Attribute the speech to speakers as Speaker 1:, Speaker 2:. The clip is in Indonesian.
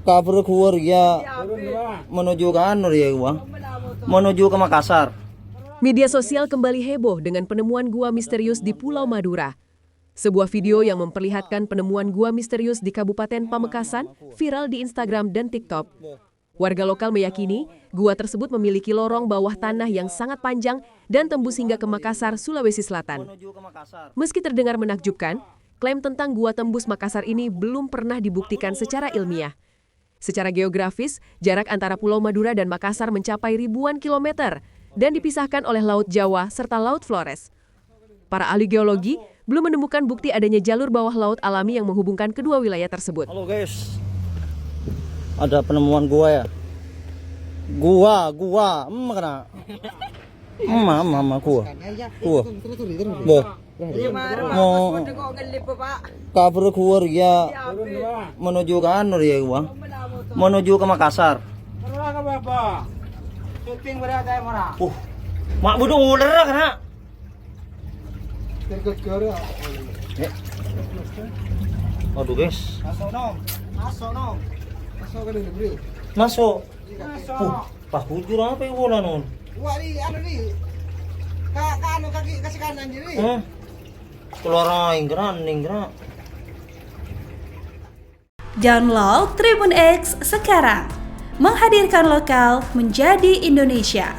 Speaker 1: Kabur keluar ya menuju ke anu ya gua. Menuju ke Makassar.
Speaker 2: Media sosial kembali heboh dengan penemuan gua misterius di Pulau Madura. Sebuah video yang memperlihatkan penemuan gua misterius di Kabupaten Pamekasan viral di Instagram dan TikTok. Warga lokal meyakini gua tersebut memiliki lorong bawah tanah yang sangat panjang dan tembus hingga ke Makassar, Sulawesi Selatan. Meski terdengar menakjubkan, klaim tentang gua tembus Makassar ini belum pernah dibuktikan secara ilmiah. Secara geografis, jarak antara Pulau Madura dan Makassar mencapai ribuan kilometer dan dipisahkan oleh Laut Jawa serta Laut Flores. Para ahli geologi belum menemukan bukti adanya jalur bawah laut alami yang menghubungkan kedua wilayah tersebut.
Speaker 1: Halo guys, ada penemuan gua ya. Gua, kena. Mama gua. Loh. Mau kabur keluar ya menuju ke anu ya gua. Menuju ke Makassar. Mak bodoh ular kena. Aduh guys. Masuk. Pak hujur apa yang bola non?
Speaker 3: Wah, ini anu nih. Kaki kasih kanan jadi.
Speaker 1: Keluar inggeran.
Speaker 4: Download Tribun X sekarang. Menghadirkan lokal menjadi Indonesia.